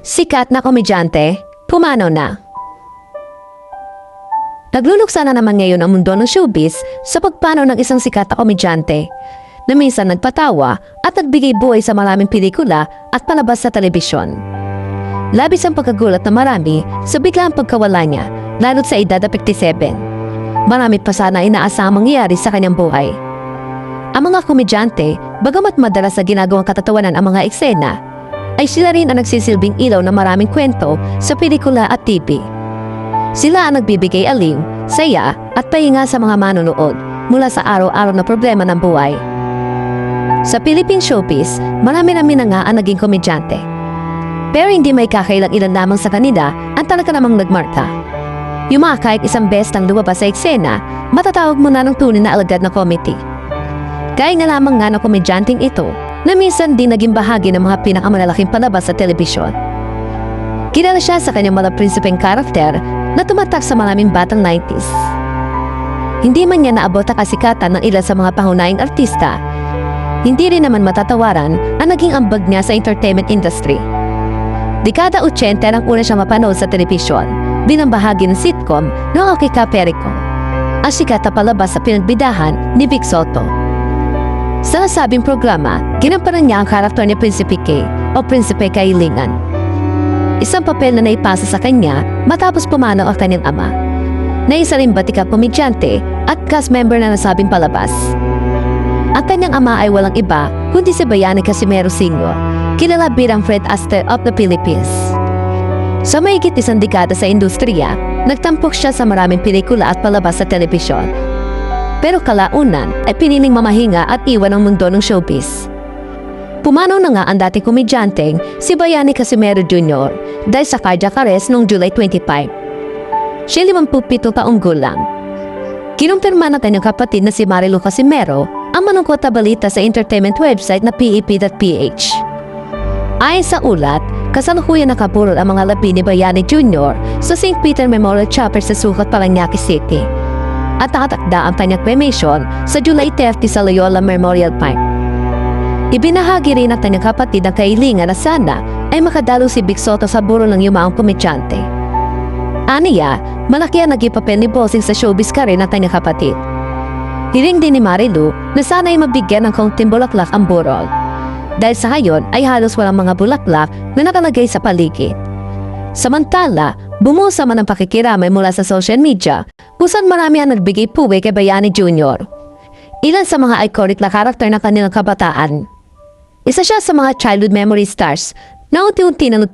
Sikat na komedyante, pumanaw na. Nagluluksa na naman ngayon ang mundo ng showbiz sa pagpanaw ng isang sikat na komedyante na minsan nagpatawa at nagbigay buhay sa maraming pelikula at palabas sa telebisyon. Labis ang pagkagulat na marami sa biglang pagkawala niya, lalo't sa edad na 57. Marami pa sana inaasahang mangyayari sa kanyang buhay. Ang mga komedyante, bagamat madalas na ginagawang katatawanan ang mga eksena, ay sila rin ang nagsisilbing ilaw ng maraming kwento sa pelikula at TV. Sila ang nagbibigay aliw, saya at pahinga sa mga manonood mula sa araw-araw na problema ng buhay. Sa Philippine showbiz, marami-rami na nga ang naging komedyante. Pero hindi may kakailang ilan lamang sa kanila ang talaga namang nagmarka. Yung mga kahit isang beses nang lumabas sa eksena, matatawag mo na ng tunay na alagad na comedy. Gaya nga lamang nga ng komedyanteng ito na minsan din naging bahagi ng mga pinakamalalaking palabas sa telebisyon. Kilala siya sa kanyang mga prinsipeng karakter na tumatak sa maraming batang 90s. Hindi man niya naabot ang kasikatan ng ilan sa mga pangunahing artista, hindi rin naman matatawaran ang naging ambag niya sa entertainment industry. Dekada 80 nang una siyang mapanood sa telebisyon bilang bahagi ng sitcom ng Okay Ka Perico, ang sikat na palabas sa pinagbidahan ni Vic Soto. Sa nasabing programa, ginamparan niya ang karakter ni Prinsipe K o Prinsipe Kailingan. Isang papel na naipasa sa kanya matapos pumanaw ang kanyang ama, na isa rin batikang komedyante at cast member na nasabing palabas. Ang kanyang ama ay walang iba kundi si Bayani Casimero Sr., kilala bilang Fred Astaire of the Philippines. Sa mahigit isang dekada sa industriya, nagtampok siya sa maraming pelikula at palabas sa telebisyon. Pero kalaunan ay piniling mamahinga at iwan ang mundo ng showbiz. Pumanaw na nga ang dating komedyanteng si Bayani Casimero Jr. dahil sa cardiac arrest noong July 25. Siya 57 taong gulang. Kinumpirma ng kanyang kapatid na si Marilu Casimero ang manungkot na balita sa entertainment website na pep.ph. Ayon sa ulat, kasalukuyan nakaburol ang mga labi ni Bayani Jr. sa St. Peter Memorial Chapel sa Sucat, Parañaque City. At nakatakda ang kanyang cremation sa July 30 sa Loyola Memorial Park. Ibinahagi rin ng kanyang kapatid ang kahilingan na sana ay makadalo si Vic Soto sa burol ng yumaong komedyante. Aniya, malaki ang naging papel ni Bossing sa showbiz career ng kanyang kapatid. Hiling din ni Marilu na sana ay mabigyan ng kaunting bulaklak ang burol. Dahil sa ngayon ay halos walang mga bulaklak na nakalagay sa paligid. Samantala, bumuhos naman ang pakikiramay mula sa social media kung saan marami ang nagbigay puwi kay Bayani Jr. Ilan sa mga iconic na karakter ng kanilang kabataan. Isa siya sa mga childhood memory stars na unti-unti na